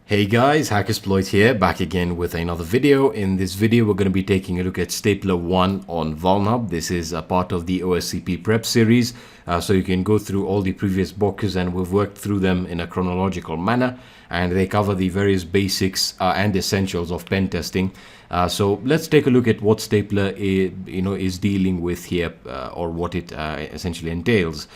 Hey guys, HackerSploit here, back again with another video. In this video, we're going to be taking a look at Stapler 1 on VulnHub. This is a part of the OSCP prep series, so you can go through all the previous boxes and we've worked through them in a chronological manner, and they cover the various basics and essentials of pen testing. So let's take a look at what Stapler is dealing with here, or what it essentially entails.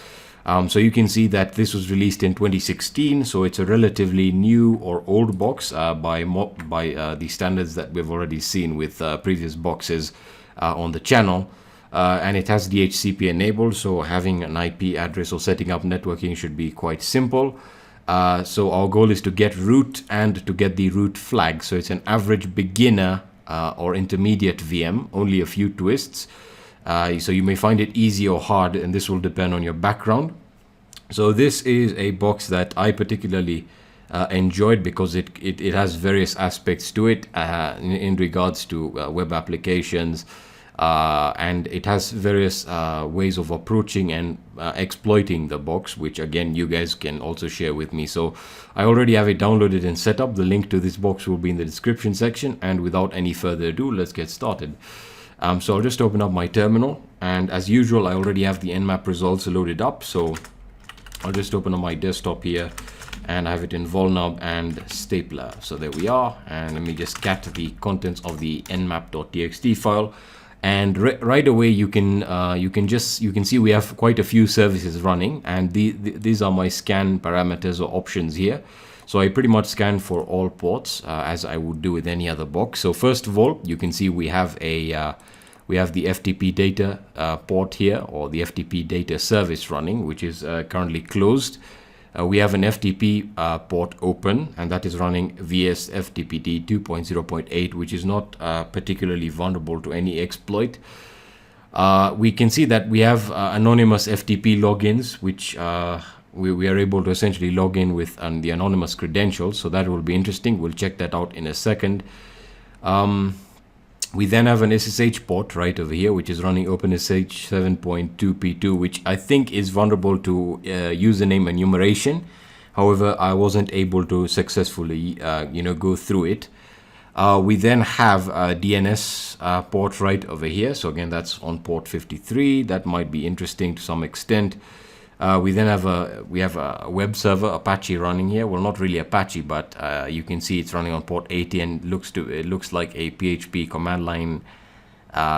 So you can see that this was released in 2016, so it's a relatively new or old box by the standards that we've already seen with previous boxes on the channel. And it has DHCP enabled, so having an IP address or setting up networking should be quite simple. So our goal is to get root and to get the root flag. So it's an average beginner or intermediate VM, only a few twists. So you may find it easy or hard, and this will depend on your background. So this is a box that I particularly enjoyed because it has various aspects to it in regards to web applications, and it has various ways of approaching and exploiting the box, which again you guys can also share with me. So I already have it downloaded and set up. The link to this box will be in the description section, and without any further ado, let's get started. So I'll just open up my terminal, and as usual I already have the Nmap results loaded up, so I'll just open up my desktop here and I have it in VulnHub and Stapler. So there we are, and let me just cat the contents of the nmap.txt file, and right away you can see we have quite a few services running, and these are my scan parameters or options here. So I pretty much scan for all ports as I would do with any other box. So first of all, you can see we have the FTP data port here, or the FTP data service running, which is currently closed. We have an FTP port open, and that is running VS FTPD 2.0.8, which is not particularly vulnerable to any exploit. We can see that we have anonymous FTP logins, which we are able to essentially log in with the anonymous credentials, so that will be interesting. We'll check that out in a second. We then have an SSH port right over here, which is running OpenSSH 7.2p2, which I think is vulnerable to username enumeration. However, I wasn't able to successfully go through it. We then have a DNS port right over here, so again that's on port 53. That might be interesting to some extent. We then have a web server Apache running here. Well, not really Apache, but you can see it's running on port 80, and it looks like a PHP command line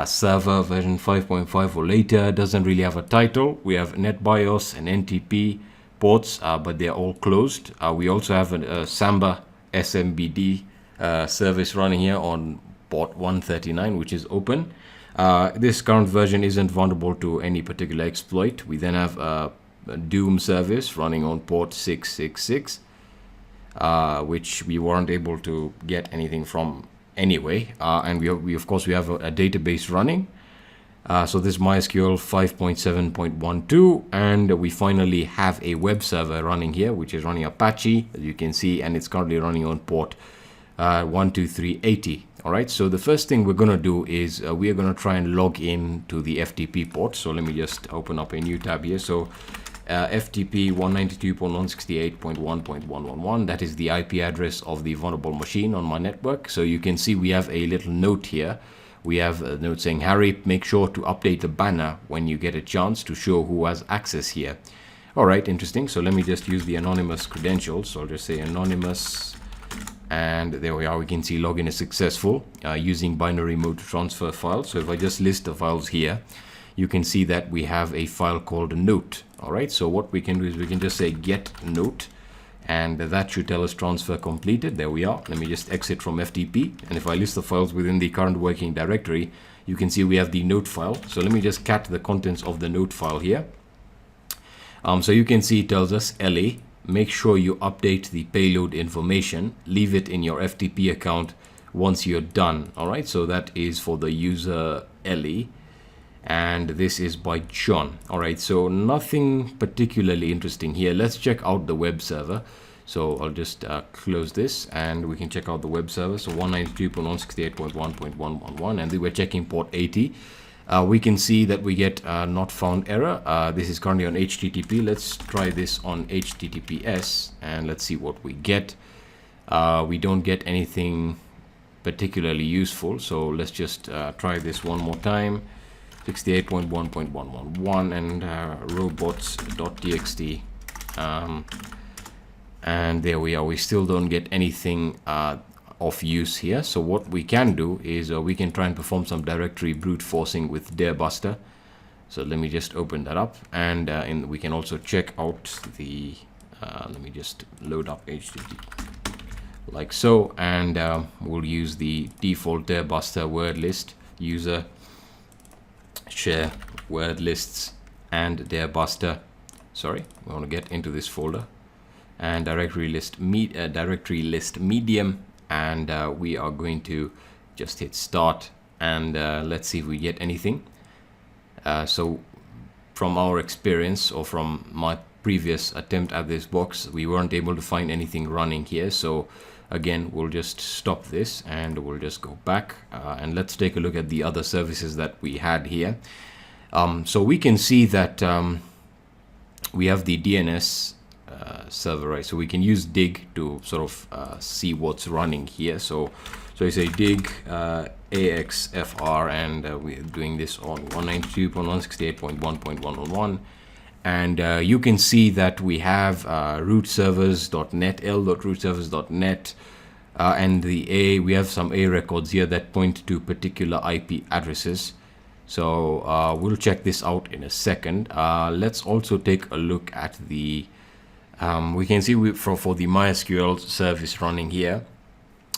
server version 5.5 or later. Doesn't really have a title. We have NetBIOS and NTP ports, but they're all closed. We also have a Samba SMBD service running here on port 139, which is open. This current version isn't vulnerable to any particular exploit. We then have a Doom service running on port 666, which we weren't able to get anything from anyway. And we of course have a database running. So this MySQL 5.7.12, and we finally have a web server running here, which is running Apache, as you can see, and it's currently running on port 12380. All right, so the first thing we're going to do is we are going to try and log in to the FTP port. So let me just open up a new tab here. So FTP 192.168.1.111, that is the IP address of the vulnerable machine on my network. So you can see we have a little note here. We have a note saying, Harry, make sure to update the banner when you get a chance to show who has access here. All right, interesting. So let me just use the anonymous credentials. So I'll just say anonymous. And there we are. We can see login is successful using binary mode to transfer files. So if I just list the files here, you can see that we have a file called note. All right. So what we can do is we can just say get note, and that should tell us transfer completed. There we are. Let me just exit from FTP. And if I list the files within the current working directory, you can see we have the note file. So let me just cat the contents of the note file here. So you can see it tells us LA. Make sure you update the payload information. Leave it in your FTP account once you're done. All right, so that is for the user Ellie, and this is by John. All right, so nothing particularly interesting here. Let's check out the web server. So I'll just close this, and we can check out the web server. So 192.168.1.111, and we're checking port 80. We can see that we get not found error. This is currently on HTTP. Let's try this on HTTPS, and let's see what we get. we don't get anything particularly useful. So let's just try this one more time. 68.1.111 and robots.txt, and there we are. We still don't get anything of use here. So what we can do is we can try and perform some directory brute forcing with derebuster. So let me just open that up, and we can also check out the let me just load up HTTP like so, and we'll use the default derebuster word list user share word lists and derebuster. Sorry, we want to get into this folder and directory list medium, and we are going to just hit start, and let's see if we get anything. So from our experience, or from my previous attempt at this box, we weren't able to find anything running here. So again, we'll just stop this and we'll just go back, and let's take a look at the other services that we had here. So we can see that we have the DNS server, right? So we can use dig to sort of see what's running here. So you say dig axfr, and we're doing this on 192.168.1.111. And you can see that we have rootservers.net, l.rootservers.net, and we have some A records here that point to particular IP addresses. So we'll check this out in a second. Let's also take a look at the, we can see for the MySQL service running here,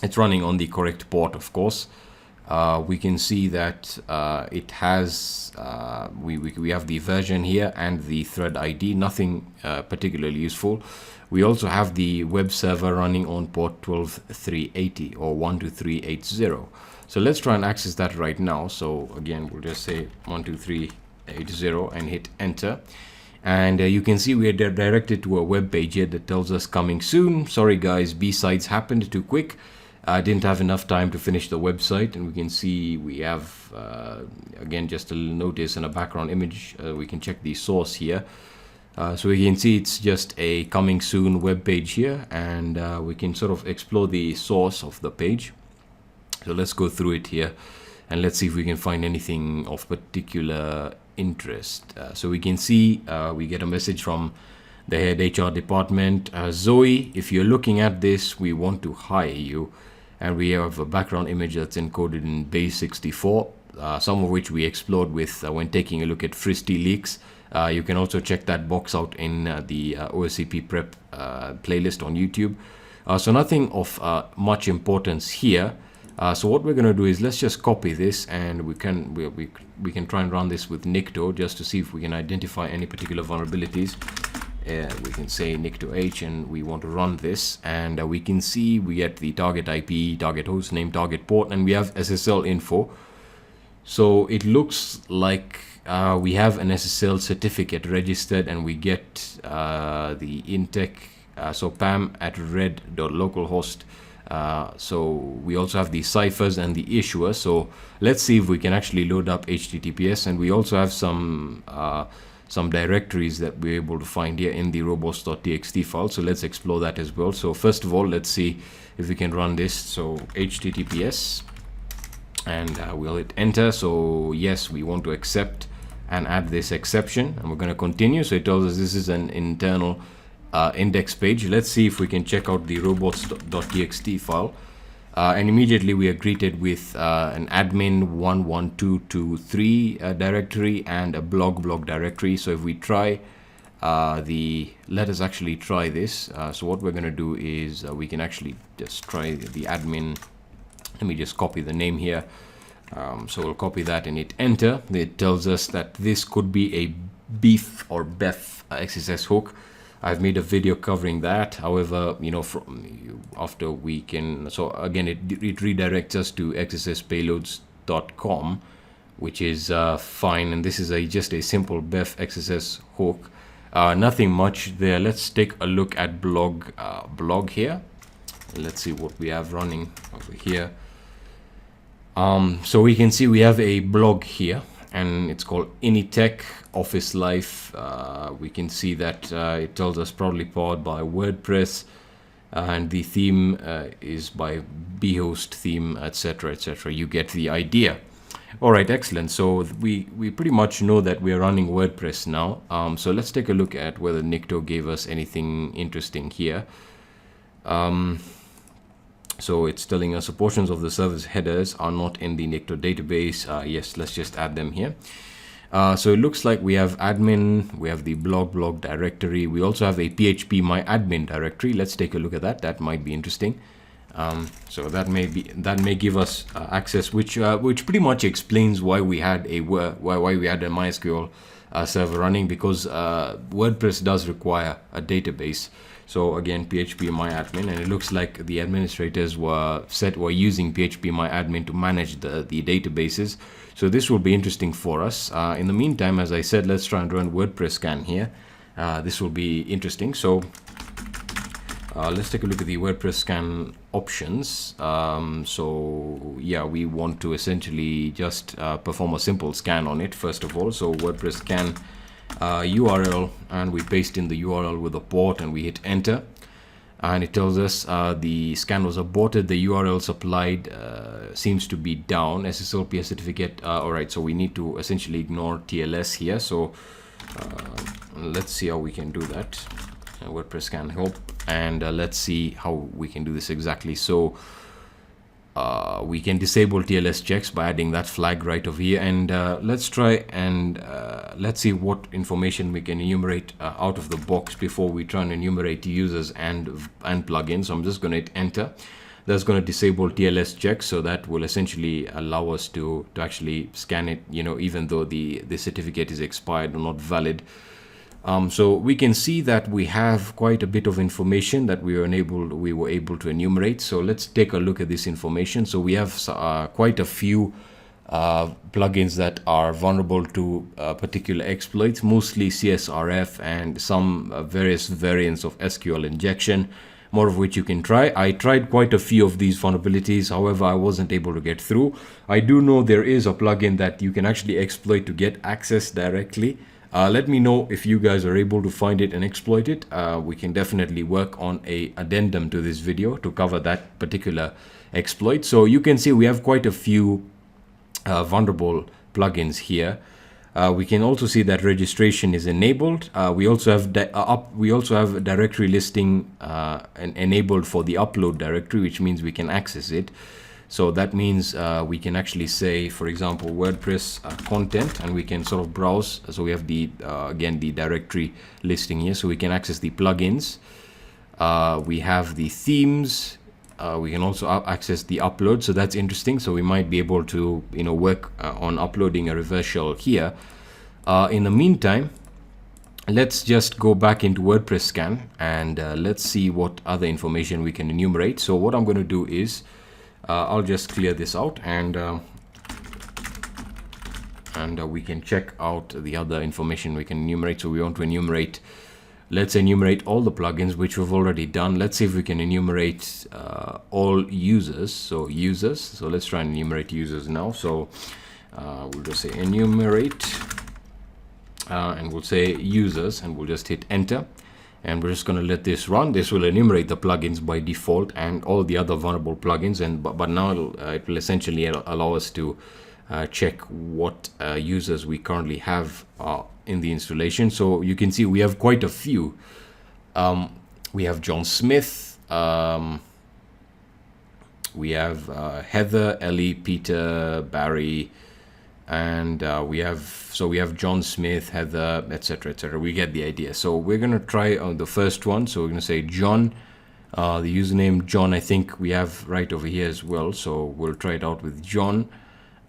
it's running on the correct port, of course. We can see that it has, we have the version here and the thread ID, nothing particularly useful. We also have the web server running on port 12380 or 12380. So let's try and access that right now. So again, we'll just say 12380 and hit enter. And you can see we are directed to a web page here that tells us coming soon. Sorry guys, B-sides happened too quick. I didn't have enough time to finish the website, and we can see we have again just a little notice and a background image. We can check the source here, so we can see it's just a coming soon web page here, and we can sort of explore the source of the page. So let's go through it here, and let's see if we can find anything of particular interest. So we can see we get a message from the head HR department. Zoe, if you're looking at this, we want to hire you. And we have a background image that's encoded in base64, some of which we explored with when taking a look at Fristy leaks. You can also check that box out in the OSCP prep playlist on YouTube. So nothing of much importance here. So what we're going to do is let's just copy this, and we can try and run this with Nikto just to see if we can identify any particular vulnerabilities. We can say nick2h, and we want to run this, and we can see we get the target IP, target hostname, target port, and we have SSL info. So it looks like we have an SSL certificate registered, and we get the intech, so pam at red.localhost. So we also have the ciphers and the issuer. So let's see if we can actually load up HTTPS, and we also have some directories that we're able to find here in the robots.txt file. So let's explore that as well. So first of all, let's see if we can run this. So HTTPS, and we'll hit enter. So yes, we want to accept and add this exception, and we're going to continue. So it tells us this is an internal index page. Let's see if we can check out the robots.txt file. And immediately we are greeted with an admin 11223 directory and a blog directory. So if we try let us actually try this. So what we're going to do is we can actually just try the admin. Let me just copy the name here. So we'll copy that and hit enter. It tells us that this could be a beef or bef XSS hook. I've made a video covering that. However, you know, after we can, so again, it redirects us to xsspayloads.com, which is fine. And this is just a simple bef XSS hook. Nothing much there. Let's take a look at blog here. Let's see what we have running over here. So we can see we have a blog here, and it's called Initech Office Life. We can see that it tells us proudly powered by WordPress. and the theme is by bhost theme, etc., etc. You get the idea. All right, excellent. So we pretty much know that we are running WordPress now. So let's take a look at whether Nikto gave us anything interesting here. So it's telling us portions of the service headers are not in the Nikto database. Yes, let's just add them here. So it looks like we have admin, we have the blog directory. We also have a PHP my admin directory. Let's take a look at that. That might be interesting. So that may give us access, which pretty much explains why we had a MySQL server running, because WordPress does require a database. So again, PHP my admin, and it looks like the administrators were using PHP my admin to manage the databases. So this will be interesting for us. In the meantime, as I said, let's try and run WordPress scan here. This will be interesting. So let's take a look at the WordPress scan options. So yeah, we want to essentially just perform a simple scan on it first of all. So WordPress scan URL, and we paste in the URL with a port and we hit enter, and it tells us the scan was aborted, the URL supplied seems to be down, SSLPS certificate. All right, so we need to essentially ignore TLS here. So let's see how we can do that. WordPress scan help, and let's see how we can do this exactly. So we can disable TLS checks by adding that flag right over here, and let's try and let's see what information we can enumerate out of the box before we try and enumerate users and plugins. So I'm just going to hit enter. That's going to disable TLS checks, so that will essentially allow us to actually scan it, even though the certificate is expired or not valid. So we can see that we have quite a bit of information that we were able to enumerate. So let's take a look at this information. So we have quite a few plugins that are vulnerable to particular exploits, mostly CSRF and some various variants of SQL injection, more of which you can try. I tried quite a few of these vulnerabilities, however I wasn't able to get through. I do know there is a plugin that you can actually exploit to get access directly. Let me know if you guys are able to find it and exploit it. We can definitely work on an addendum to this video to cover that particular exploit. So you can see we have quite a few vulnerable plugins here. We can also see that registration is enabled. We also have directory listing enabled for the upload directory, which means we can access it. So that means we can actually say, for example, WordPress content, and we can sort of browse. So we have the again the directory listing here, so we can access the plugins. We have the themes. We can also access the upload. So that's interesting. So we might be able to work on uploading a reverse shell here. In the meantime, let's just go back into WordPress scan and let's see what other information we can enumerate. So what I'm going to do is I'll just clear this out, and we can check out the other information we can enumerate. So we want to enumerate, let's enumerate all the plugins, which we've already done. Let's see if we can enumerate all users. So users, so let's try and enumerate users now. So we'll just say enumerate, and we'll say users, and we'll just hit enter. And we're just going to let this run. This will enumerate the plugins by default and all the other vulnerable plugins. But now it will essentially allow us to check what users we currently have in the installation. So you can see we have quite a few. We have John Smith. We have Heather, Ellie, Peter, Barry, and we have John Smith, Heather, etc., etc. We get the idea. So we're going to try on the first one. So we're going to say John, the username John, I think we have right over here as well. So we'll try it out with John.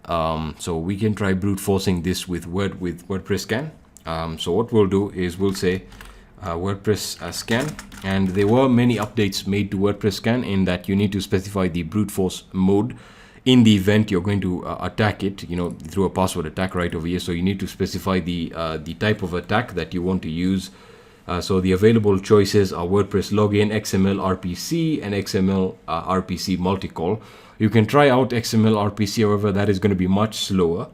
So we can try brute forcing this with WordPress scan. So what we'll do is we'll say WordPress scan, and there were many updates made to WordPress scan in that you need to specify the brute force mode in the event you're going to attack it, through a password attack right over here. So you need to specify the type of attack that you want to use. So the available choices are WordPress login, XML RPC, and XML RPC multicall. You can try out XML RPC, however, that is going to be much slower.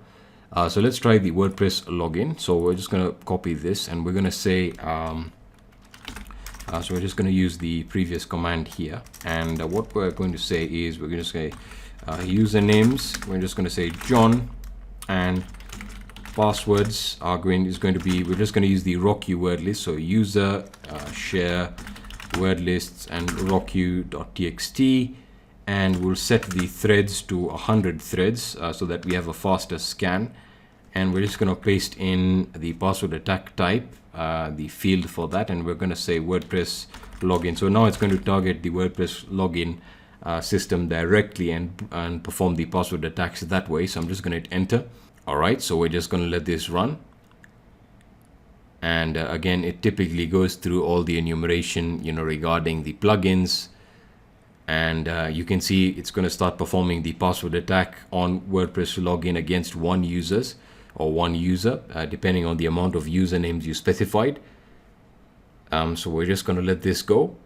So let's try the WordPress login. So we're just going to copy this, and we're going to say So we're just going to use the previous command here, and what we're going to say is we're going to say usernames. We're just going to say John, and passwords are we're just going to use the rock word list. So user share word lists and rocku.txt, and we'll set the threads to 100 threads so that we have a faster scan. And we're just going to paste in the password attack type, the field for that, and we're going to say WordPress login. So now it's going to target the WordPress login system directly and perform the password attacks that way. So I'm just going to hit enter. All right, so we're just going to let this run. And again, it typically goes through all the enumeration, regarding the plugins. And you can see it's going to start performing the password attack on WordPress login against one user, depending on the amount of usernames you specified. So we're just going to let this go.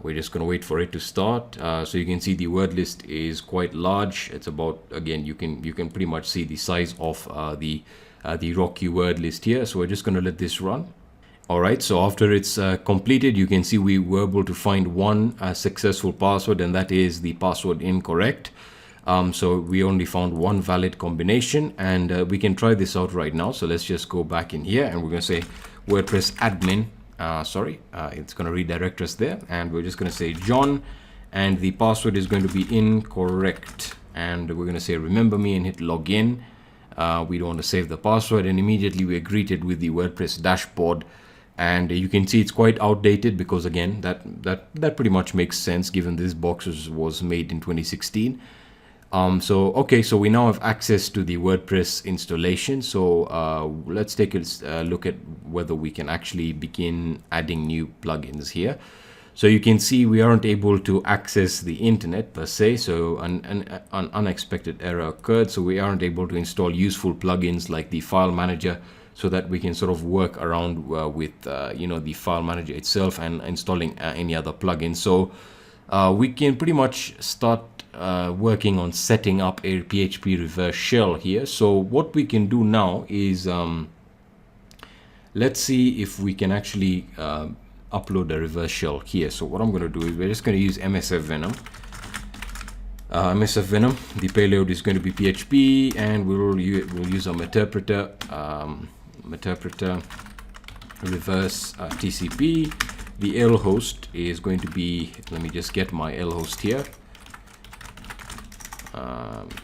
We're just going to wait for it to start. So you can see the word list is quite large. It's about, again, you can pretty much see the size of the rocky word list here. So we're just going to let this run. All right, so after it's completed, you can see we were able to find one successful password, and that is the password incorrect. So we only found one valid combination, and we can try this out right now. So let's just go back in here, and we're going to say WordPress admin. It's going to redirect us there, and we're just going to say John, and the password is going to be incorrect, and we're going to say remember me and hit login. We don't want to save the password, and immediately we're greeted with the WordPress dashboard. And you can see it's quite outdated because, again, that pretty much makes sense given this box was made in 2016. So we now have access to the WordPress installation. So let's take a look at whether we can actually begin adding new plugins here. So you can see we aren't able to access the internet per se. So an unexpected error occurred. So we aren't able to install useful plugins like the file manager, so that we can sort of work around with the file manager itself and installing any other plugins. So we can pretty much start working on setting up a PHP reverse shell here. So what we can do now is let's see if we can actually upload a reverse shell here. So what I'm going to do is we're just going to use MSF Venom. MSF Venom, the payload is going to be PHP, and we'll use our interpreter reverse TCP. The L host is going to be, let me just get my L host here.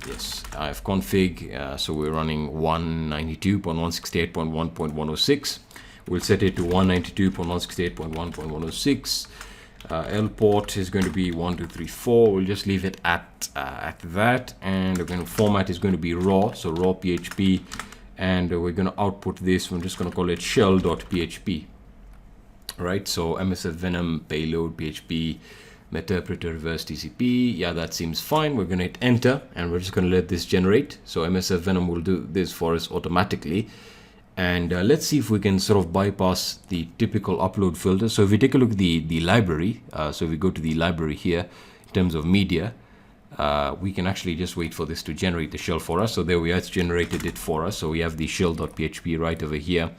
Yes, I have config, so we're running 192.168.1.106. We'll set it to 192.168.1.106. L port is going to be 1234. We'll just leave it at that, and we're going to format is going to be raw, so raw PHP, and we're going to output this. We're just going to call it shell.php. Right, so MSF Venom payload PHP interpreter reverse TCP. Yeah, that seems fine. We're going to hit enter, and we're just going to let this generate. So MSF Venom will do this for us automatically. And let's see if we can sort of bypass the typical upload filter. So if we take a look at the library, so if we go to the library here in terms of media, we can actually just wait for this to generate the shell for us. So there we are, it's generated it for us. So we have the shell.php right over here.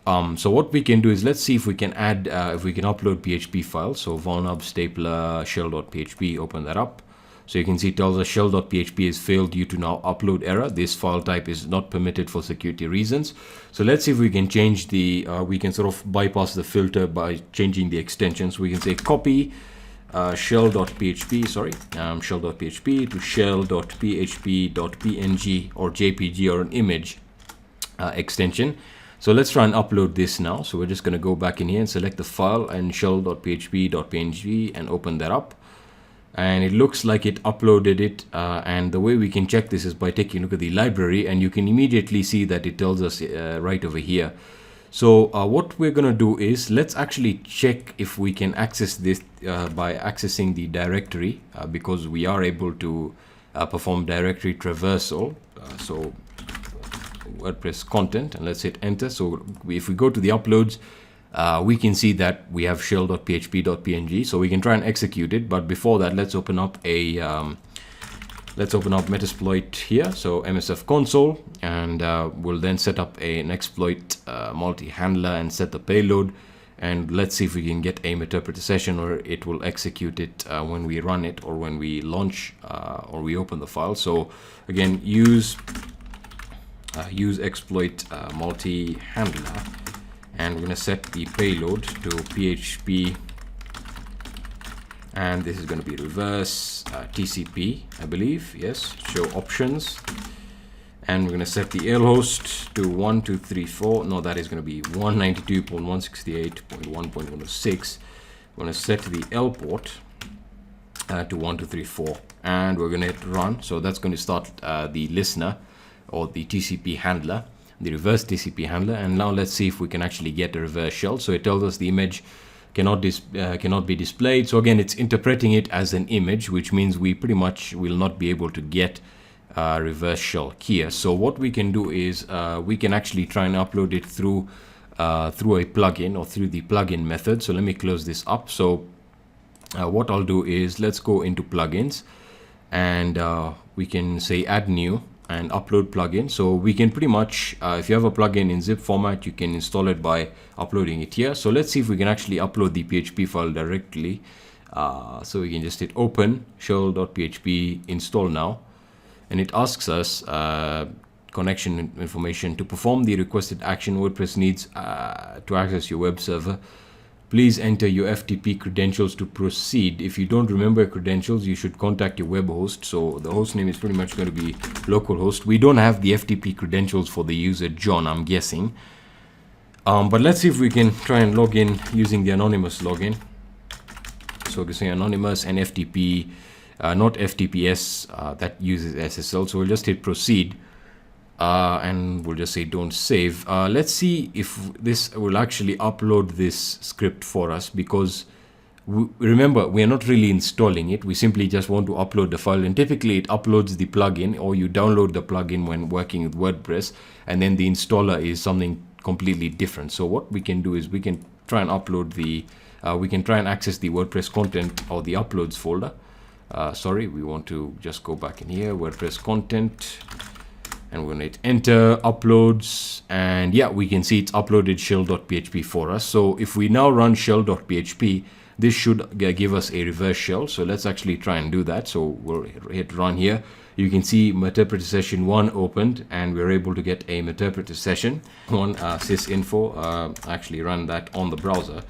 So what we can do is let's see if we can add, if we can upload PHP files. So VulnHub stapler shell.php, open that up. So you can see it tells us shell.php has failed due to now upload error. This file type is not permitted for security reasons. So let's see if we can change the, we can sort of bypass the filter by changing the extensions. We can say copy shell.php, shell.php to shell.php.png or JPG or an image extension. So let's try and upload this now. So we're just going to go back in here and select the file and shell.php.png and open that up. And it looks like it uploaded it, and the way we can check this is by taking a look at the library, and you can immediately see that it tells us right over here. So what we're going to do is let's actually check if we can access this by accessing the directory, because we are able to perform directory traversal. So WordPress content, and let's hit enter. So if we go to the uploads, we can see that we have shell.php.png, so we can try and execute it. But before that, let's open up a Metasploit here. So MSF console, and we'll then set up an exploit multi-handler and set the payload. and let's see if we can get a interpreter session, or it will execute it when we run it, or when we launch or we open the file. So again, use exploit multi-handler, and we're going to set the payload to PHP, and this is going to be reverse TCP, I believe. Yes, show options, and we're going to set the L host to 1234. No, that is going to be 192.168.1.106. We're going to set the L port to 1234, and we're going to hit run. So that's going to start the listener, or the TCP handler, the reverse TCP handler. And now let's see if we can actually get a reverse shell. So it tells us the image cannot be displayed. So again, it's interpreting it as an image, which means we pretty much will not be able to get reverse shell here. So what we can do is we can actually try and upload it through a plugin, or through the plugin method. So let me close this up. So what I'll do is, let's go into plugins, and we can say add new and upload plugin. So we can pretty much, if you have a plugin in zip format, you can install it by uploading it here. So let's see if we can actually upload the PHP file directly. So we can just hit open shell.php, install now, and it asks us connection information. To perform the requested action, WordPress needs to access your web server. Please enter your FTP credentials to proceed. If you don't remember credentials, you should contact your web host. So the host name is pretty much going to be localhost. We don't have the FTP credentials for the user John, I'm guessing. But let's see if we can try and log in using the anonymous login. So we can say anonymous and FTP, not FTPS, that uses SSL. So we'll just hit proceed. And we'll just say don't save. Let's see if this will actually upload this script for us, because remember, we are not really installing it. We simply just want to upload the file, and typically it uploads the plugin, or you download the plugin when working with WordPress, and then the installer is something completely different. So what we can do is we can try and upload the we can try and access the WordPress content, or the uploads folder. Sorry, we want to just go back in here, WordPress content, and we're going to hit enter, uploads, and yeah, we can see it's uploaded shell.php for us. So if we now run shell.php, this should give us a reverse shell. So let's actually try and do that. So we'll hit run here. You can see interpreter session 1 opened, and we're able to get a interpreter session. One sysinfo, actually run that on the browser,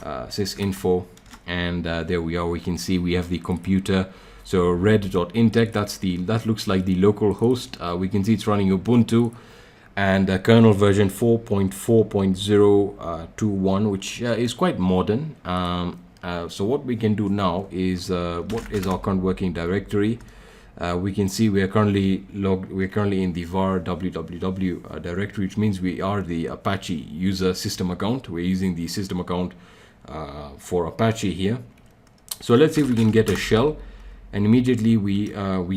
sysinfo, and there we are. We can see we have the computer. So red.intech, that looks like the local host. We can see it's running Ubuntu, and kernel version 4.4.021, which is quite modern. So what we can do now is, what is our current working directory? We can see we are currently in the var www directory, which means we are the Apache user system account. We're using the system account for Apache here. So let's see if we can get a shell. And immediately we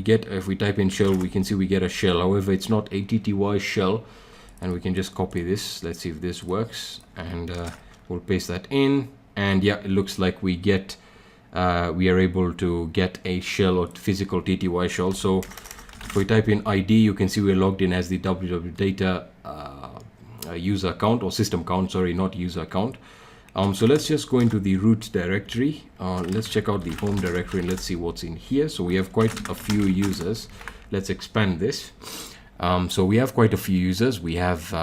get, if we type in shell, we can see we get a shell. However, it's not a TTY shell, and we can just copy this. Let's see if this works, and we'll paste that in. And yeah, it looks like we get, we are able to get a shell, or physical TTY shell. So if we type in ID, you can see we're logged in as the www.data user account, or system account. Sorry, not user account. So let's just go into the root directory. Let's check out the home directory, and let's see what's in here. So we have quite a few users. Let's expand this. So we have quite a few users. We have,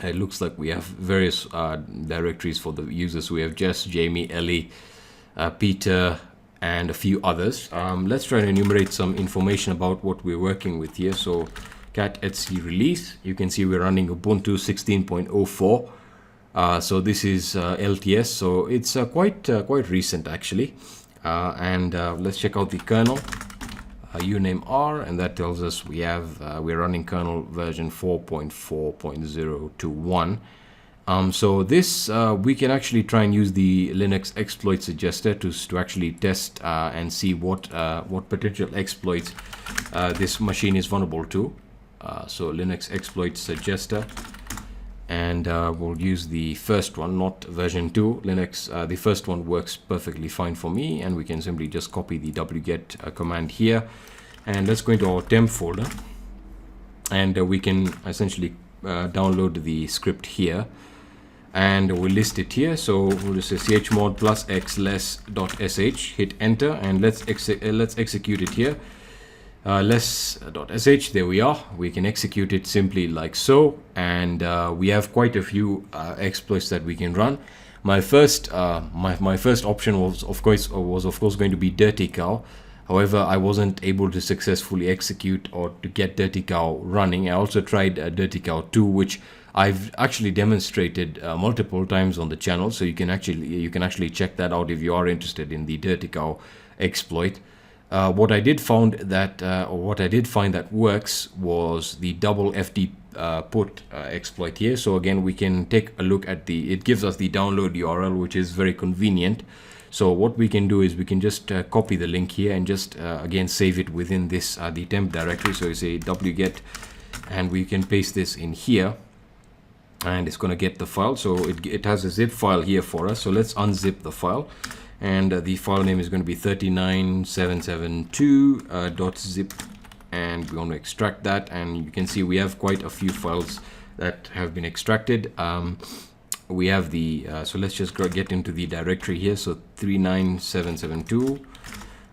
it looks like we have various directories for the users. We have Jess, Jamie, Ellie, Peter, and a few others. Let's try and enumerate some information about what we're working with here. So cat etc release, you can see we're running Ubuntu 16.04. So this is LTS, so it's quite recent actually. And let's check out the kernel. Uname R, and that tells us we have we're running kernel version 4.4.021. So this we can actually try and use the Linux exploit suggester to actually test and see what potential exploits this machine is vulnerable to. So Linux exploit suggester. And we'll use the first one, not version 2. Linux, the first one works perfectly fine for me, and we can simply just copy the wget command here. And let's go into our temp folder, and we can essentially download the script here. and we'll list it here. So we'll just say chmod plus x less.sh, hit enter, and let's execute it here. Less.sh, there we are. We can execute it simply like so, and we have quite a few exploits that we can run. My first option was of course going to be dirty cow. However, I wasn't able to successfully execute or to get dirty cow running. I also tried dirty cow 2, which I've actually demonstrated multiple times on the channel, so you can actually check that out if you are interested in the dirty cow exploit. What I did find that works was the double FD put exploit here. So again, we can take a look at it gives us the download URL, which is very convenient. So what we can do is we can just copy the link here and just again save it within this the temp directory. So you say wget, and we can paste this in here, and it's going to get the file. So it has a zip file here for us. So let's unzip the file, and the file name is going to be 39772.zip, and we want to extract that. And you can see we have quite a few files that have been extracted. We have the so let's just get into the directory here. So 39772,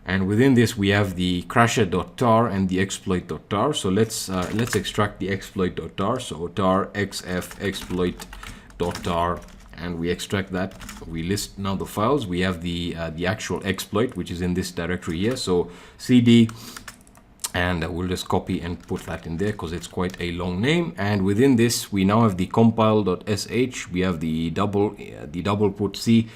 and within this we have the crasher.tar and the exploit.tar. So let's extract the exploit.tar. So tar xf exploit.tar, and we extract that. We list now the files. We have the actual exploit, which is in this directory here. So cd, and we'll just copy and put that in there because it's quite a long name. And within this we now have the compile.sh. We have the double put c.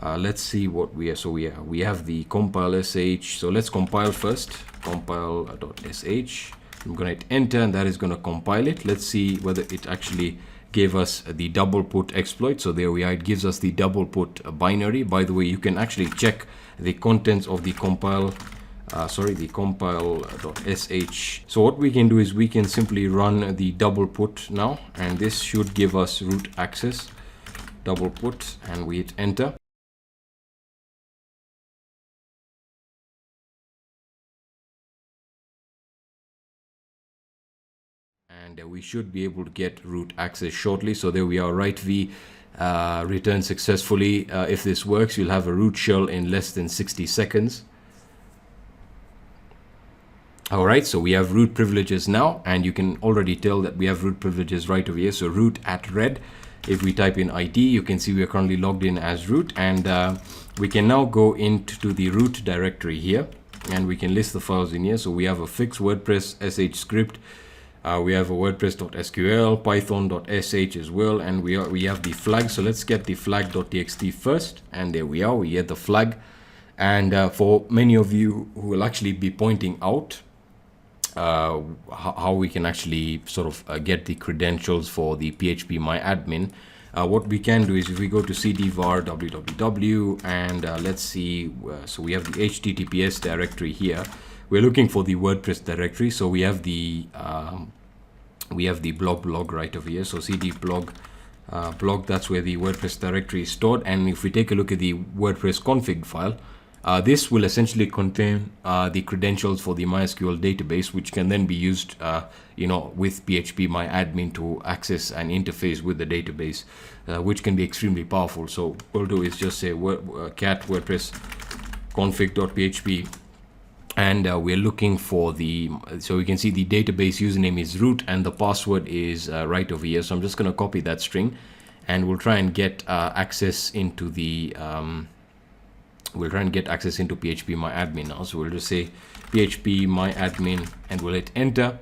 Let's see what we have. So we have the compile sh. So let's compile first. Compile.sh. I'm going to hit enter, and that is going to compile it. Let's see whether it actually gave us the double put exploit. So there we are. It gives us the double put binary. By the way, you can actually check the contents of the compile. The compile.sh. So what we can do is we can simply run the double put now, and this should give us root access. Double put, and we hit enter. And we should be able to get root access shortly. So there we are. Right v returned successfully. If this works, you'll have a root shell in less than 60 seconds. All right, so we have root privileges now, and you can already tell that we have root privileges right over here. So root at red. If we type in ID, you can see we are currently logged in as root, and we can now go into the root directory here, and we can list the files in here. So we have a fixed WordPress sh script. We have a WordPress.sql, Python.sh as well, and we have the flag. So let's get the flag.txt first, and there we are. We get the flag, and for many of you who will actually be pointing out how we can actually sort of get the credentials for the PHP MyAdmin. What we can do is if we go to cd var www, and let's see, so we have the HTTPS directory here. We're looking for the WordPress directory, so we have the blog right over here. So cd blog, that's where the WordPress directory is stored. And if we take a look at the WordPress config file, this will essentially contain the credentials for the MySQL database, which can then be used, with PHP MyAdmin to access and interface with the database, which can be extremely powerful. So what we'll do is just say cat WordPress config.php, and we're looking for so we can see the database username is root, and the password is right over here. So I'm just going to copy that string, and we'll try and get access into the PHP MyAdmin now. So we'll just say PHP MyAdmin, and we'll hit enter,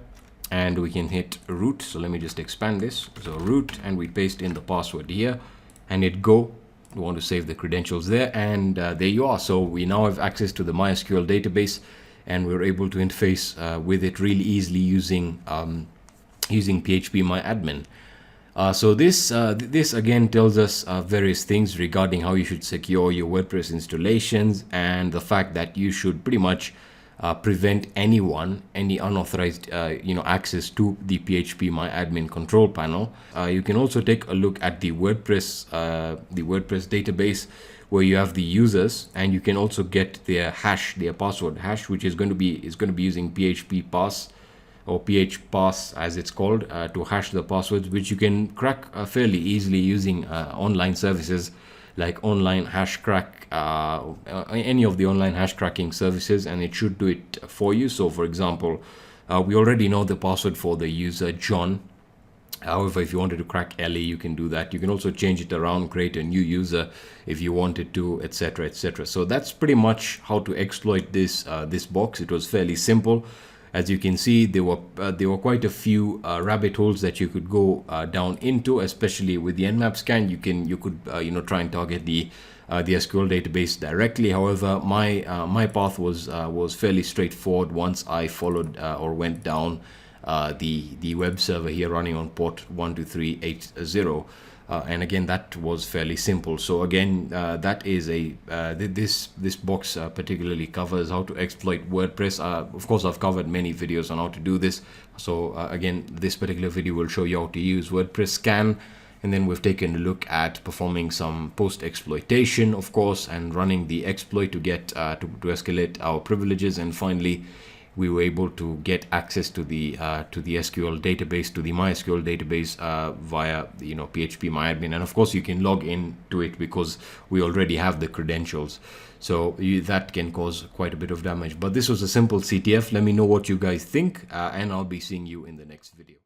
and we can hit root. So let me just expand this. So root, and we paste in the password here, and hit go. We want to save the credentials there, and there you are. So we now have access to the MySQL database, and we're able to interface with it really easily using PHP MyAdmin. So this again tells us various things regarding how you should secure your WordPress installations, and the fact that you should pretty much prevent any unauthorized access to the PHP MyAdmin control panel. You can also take a look at the WordPress database, where you have the users, and you can also get their hash, their password hash, which is going to be using PHP pass. or phpass as it's called, to hash the passwords, which you can crack fairly easily using online services like online hash crack, any of the online hash cracking services, and it should do it for you. So for example, we already know the password for the user John. However, if you wanted to crack Ellie, you can do that. You can also change it around, create a new user if you wanted to, etc., etc. So that's pretty much how to exploit this this box. It was fairly simple. As you can see, there were quite a few rabbit holes that you could go down into, especially with the Nmap scan. You could try and target the SQL database directly. However, my path was fairly straightforward once I followed or went down the web server here running on port 12380. And again, that was fairly simple. So again, that is this box particularly covers how to exploit WordPress. Of course, I've covered many videos on how to do this. So again, this particular video will show you how to use WordPress scan. And then we've taken a look at performing some post-exploitation, of course, and running the exploit to get to escalate our privileges. And finally, we were able to get access to the SQL database, to the MySQL database via PHP MyAdmin, and of course you can log in to it because we already have the credentials. So that can cause quite a bit of damage. But this was a simple CTF. Let me know what you guys think, and I'll be seeing you in the next video.